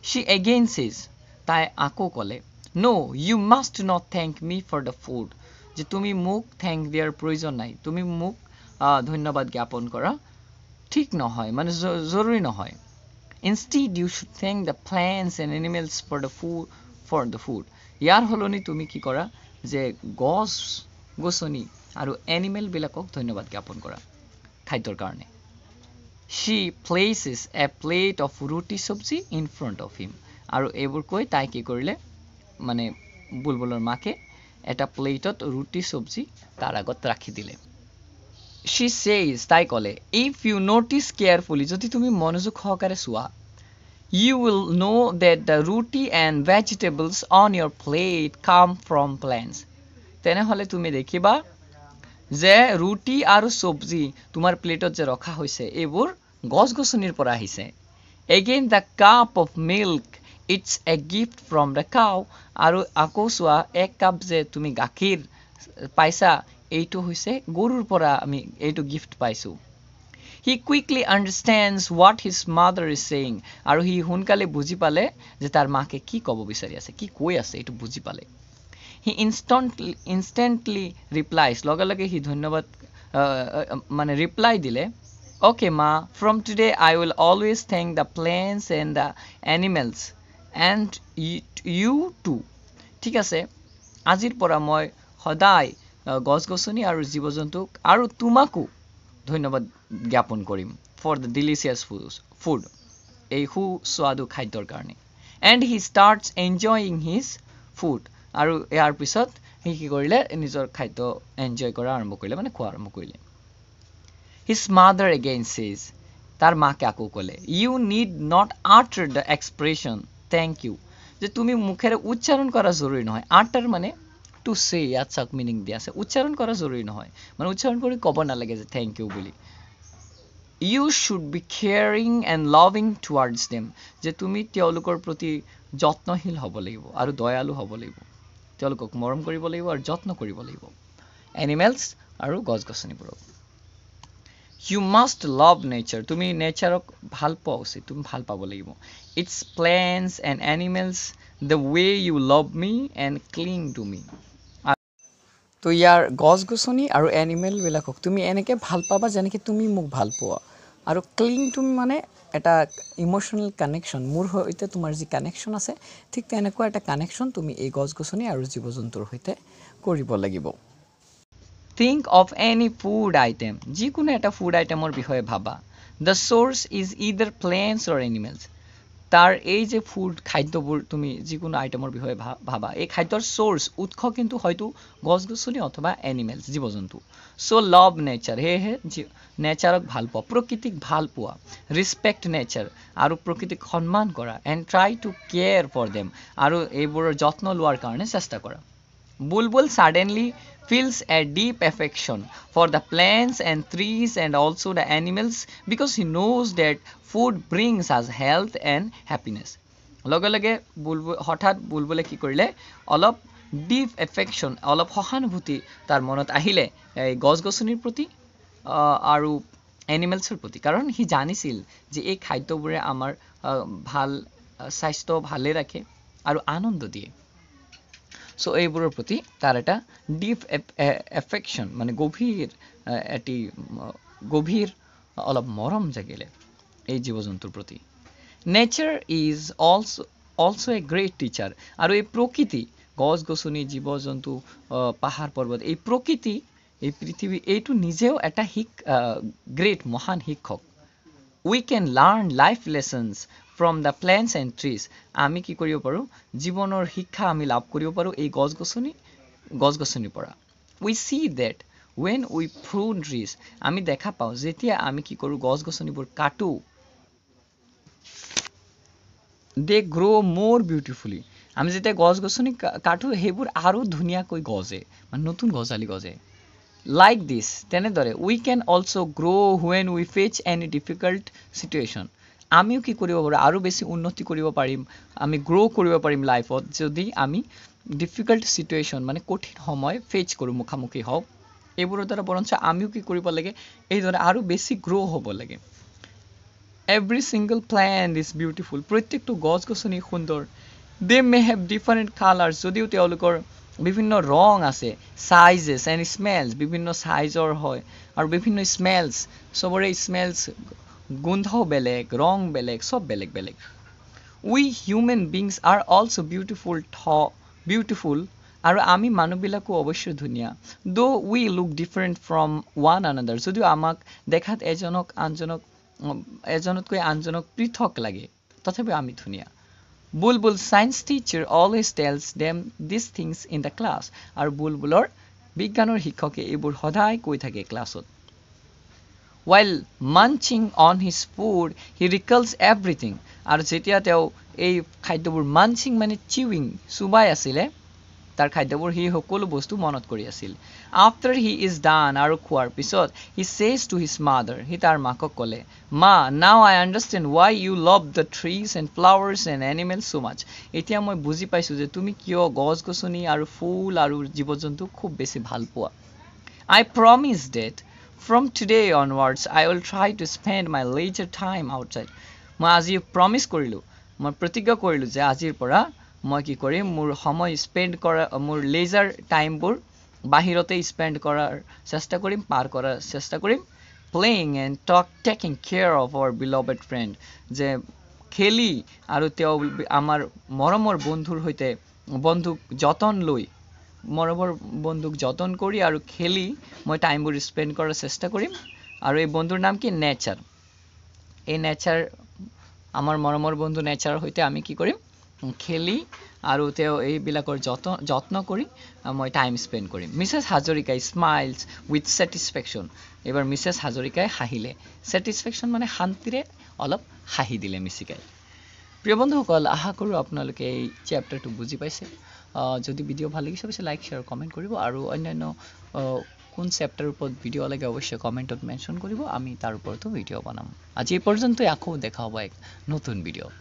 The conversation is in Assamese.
She again says, তাই আকৌ ক'লে, no, you must not thank me for the food. যে তুমি মোক thank দিয়াৰ প্ৰয়োজন নাই, তুমি মোক ধন্যবাদ জ্ঞাপন কৰা ঠিক নহয়, মানে জৰুৰী নহয়. Instead, you should thank the plants and animals for the food. ইয়াৰ সলনি তুমি কি কৰা যে গছ গছনি আৰু এনিমেল বিলাকক ধন্যবাদ জ্ঞাপন কৰা খাদ্যৰ কাৰণে. She places a plate of roti sabji in front of him. আৰু এইবোৰ কৈ তাই কি কৰিলে মানে বুলবুলৰ মাকে এটা প্লেটত ৰুটি সবজি তাৰ আগত ৰাখি দিলে. She says, তাই ক'লে, if you notice carefully, যদি তুমি মনোযোগ সহকাৰে চোৱা, you will know that the roti and vegetables on your plate come from plants. তেনেহলে তুমি দেখিবা যে ৰুটি আৰু সবজি তোমাৰ প্লেটত যে ৰখা হৈছে এইবোৰ গছ-গছনিৰ পৰা আহিছে. Again, the cup of milk, it's a gift from the cow. আৰু আকৌ চোৱা এক কাপ যে তুমি গাখীৰ পাইছা এইটো হৈছে গৰুৰ পৰা আমি এইটো গিফট পাইছো. He quickly understands what his mother is saying. আৰু হি হুনকালে বুজি পালে যে তাৰ মাকে কি ক'ব বিচাৰি আছে, কি কৈ আছে এইটো বুজি পালে. He instantly replies, লগে লগে হি ধন্যবাদ মানে ৰিপ্লাই দিলে, okay ma, from today I will always thank the plants and the animals and you too. ঠিক আছে, আজিৰ পৰা মই সদায় গছ-গছনি আৰু জীৱ-জন্তুক আৰু তোমাকো ধন্যবাদ জ্ঞাপন কৰিম for the delicious food, এই সুস্বাদু খাদ্যৰ কাৰণে. And he starts enjoying his food. আৰু ইয়াৰ পিছত হি কি কৰিলে নিজৰ খাদ্য এনজয় কৰা আৰম্ভ কৰিলে, মানে খোৱা আৰম্ভ কৰিলে. His mother again says, তাৰ মাকে আকৌ ক'লে, you need not utter the expression thank you. যে তুমি মুখেৰে উচ্চাৰণ কৰা জৰুৰী নহয়. utter মানে to say, ইয়াত চাক মিনিং দিয়া আছে, উচ্চাৰণ কৰা জৰুৰী নহয়, মানে উচ্চাৰণ কৰি ক'ব নালাগে যে thank you বুলি. You should be caring and loving towards them. যে তুমি তেওঁলোকৰ প্ৰতি যত্নশীল হ'ব লাগিব আৰু দয়ালু হ'ব লাগিব, তেওঁলোকক মৰম কৰিব লাগিব আৰু যত্ন কৰিব লাগিব, এনিমেলছ আৰু গছ-গছনিবোৰক. You must love nature. তুমি নেচাৰক ভাল পোৱা উচিত, তুমি ভাল পাব লাগিব. It's plants and animals the way you love me and cling to me. তো ইয়াৰ গছ-গছনি আৰু এনিমেল বিলাকক তুমি এনেকৈ ভাল পাবা যেনেকৈ তুমি মোক ভাল পোৱা. আৰু ক্লিং তুমি মানে এটা ইমোশ্যনেল কানেকশ্যন, মোৰ সৈতে তোমাৰ যি কানেকশ্যন আছে ঠিক তেনেকুৱা এটা কানেকশ্যন তুমি এই গছ-গছনি আৰু জীৱ-জন্তুৰ সৈতে কৰিব লাগিব. Think of any food item. যিকোনো এটা ফুড আইটেমৰ বিষয়ে ভাবা. The source is either plants or animals. তাৰ এই যে ফুড খাদ্যবোৰ তুমি যিকোনো আইটেমৰ বিষয়ে ভাবা, এই খাদ্যৰ সোৰ্স উৎস কিন্তু হয়তো গছ-গছনি অথবা এনিমেলস, জীৱ-জন্তু. সো লাভ নেচাৰ, হেহে নেচাৰক ভাল পোৱা, প্ৰকৃতিক ভাল পোৱা, ৰেসপেক্ট নেচাৰ আৰু প্ৰকৃতিক সন্মান কৰা, and try to care for them, আৰু এইবোৰৰ যত্ন লোৱাৰ কাৰণে চেষ্টা কৰা. Bulbul suddenly feels a deep affection for the plants and trees and also the animals because he knows that food brings us health and happiness. লগে লগে হঠাৎ বুলবুলে কি কৰিলে, অলপ ডিপ এফেকশ্যন, অলপ সহানুভূতি তাৰ মনত আহিলে এই গছ-গছনিৰ প্ৰতি আৰু এনিমেলছৰ প্ৰতি, কাৰণ সি জানিছিল যে এই খাদ্যবোৰে আমাৰ ভাল স্বাস্থ্য ভালে ৰাখে আৰু আনন্দ দিয়ে. সো এইবোৰৰ প্ৰতি তাৰ এটা ডিপ এফেকশ্যন, মানে গভীৰ অলপ মৰম জাগিলে এই জীৱ-জন্তুৰ প্ৰতি. Nature is also A great teacher. আৰু এই প্ৰকৃতি, গছ-গছনি, জীৱ-জন্তু, পাহাৰ পৰ্বত, এই প্ৰকৃতি, এই পৃথিৱী, এইটো নিজেও এটা গ্ৰেট মহান শিক্ষক. We can learn life lessons from the plants and trees. আমি কি কৰিব পাৰোঁ, জীৱনৰ শিক্ষা আমি লাভ কৰিব পাৰোঁ এই গছ-গছনিৰ পৰা. We see that when we prune trees, আমি দেখা পাওঁ যেতিয়া আমি কি কৰোঁ, গছ-গছনিবোৰ কাটো, they grow more beautifully. আমি যেতিয়া গছ-গছনি কাটো সেইবোৰ আৰু ধুনীয়াকৈ গজে, মানে নতুন গজালি গজে. Like this, তেনেদৰে we can also grow when we face any difficult situation. আমিও কি কৰিব পাৰোঁ, আৰু বেছি উন্নতি কৰিব পাৰিম, আমি গ্ৰ' কৰিব পাৰিম লাইফত যদি আমি ডিফিকাল্ট চিটুৱেশ্যন, মানে কঠিন সময় ফেচ কৰোঁ, মুখামুখি হওঁ. এইবোৰৰ দ্বাৰা বৰঞ্চ আমিও কি কৰিব লাগে, এইদৰে আৰু বেছি গ্ৰ' হ'ব লাগে. Every single plant is beautiful. প্ৰত্যেকটো গছ গছনি সুন্দৰ. They may have different colors. যদিও তেওঁলোকৰ বিভিন্ন ৰং আছে, sizes and smells বিভিন্ন সাইজৰ হয় আৰু বিভিন্ন smells সবৰে smells গোন্ধও বেলেগ, ৰং বেলেগ, সব বেলেগ বেলেগ. We human beings are also beautiful আৰু আমি মানুহবিলাকো অৱশ্যে ধুনীয়া. Though we look different from one another. যদিও আমাক দেখাত এজনতকৈ আনজনক পৃথক লাগে, তথাপি আমি ধুনীয়া. Bulbul science teacher always tells them these things in the class. আৰু বুলবুলৰ বিজ্ঞানৰ শিক্ষকে এইবোৰ সদায় কৈ থাকে ক্লাছত. While munching on his food, he recalls everything. আৰু যেতিয়া তেওঁ এই খাদ্যবোৰ munching মানে chewing চুবাই আছিলে, তাৰ খাদ্যবোৰ হি সকলো বস্তু মনত কৰি আছিল. After he is done আৰু খোৱাৰ পিছত he says to his mother, হি তাৰ মাকক ক'লে, মা, now I understand why you love the trees and flowers and animals so much. এতিয়া মই বুজি পাইছো যে তুমি কিয় গছ গছনি আৰু ফুল আৰু জীৱ-জন্তু খুব বেছি ভাল পোৱা. I promise that from today onwards I will try to spend my leisure time outside. মই আজি প্ৰমিস কৰিলো, মই প্ৰতিজ্ঞা কৰিলো যে আজিৰ পৰা মই কি কৰিম, মোৰ সময় স্পেন্ড কৰা, মোৰ লেজাৰ টাইমবোৰ বাহিৰতে স্পেন্ড কৰাৰ চেষ্টা কৰিম, পাৰ কৰাৰ চেষ্টা কৰিম. Playing and taking care of our beloved friend. যে খেলি আৰু তেওঁ আমাৰ মৰমৰ বন্ধুৰ সৈতে বন্ধুক যতন লৈ, মৰমৰ বন্ধুক যতন কৰি আৰু খেলি মই টাইমবোৰ স্পেন্ড কৰাৰ চেষ্টা কৰিম. আৰু এই বন্ধুৰ নাম কি, নেচাৰ. এই নেচাৰ, আমাৰ মৰমৰ বন্ধু নেচাৰৰ সৈতে আমি কি কৰিম, খেলি আৰু তেওঁ এইবিলাকৰ যত্ন কৰি মই টাইম স্পেন্ড কৰিম. Mrs Hazarika smiles with satisfaction. এবাৰ মিছেছ হাজৰিকাই হাঁহিলে. ছেটিছফেকশ্যন মানে শান্তিৰে অলপ হাঁহি দিলে মিচিকাই. প্ৰিয় বন্ধুসকল, আশা কৰোঁ আপোনালোকে এই চেপ্টাৰটো বুজি পাইছে. যদি ভিডিঅ' ভাল লাগিছে অৱশ্যে লাইক শ্বেয়াৰ কমেণ্ট কৰিব আৰু অন্যান্য কোন চেপ্টাৰৰ ওপৰত ভিডিঅ' লাগে অৱশ্যে কমেণ্টত মেনশ্যন কৰিব, আমি তাৰ ওপৰতো ভিডিঅ' বনাম. আজি এই পৰ্যন্তই, আকৌ দেখা হ'ব এক নতুন ভিডিঅ'ত.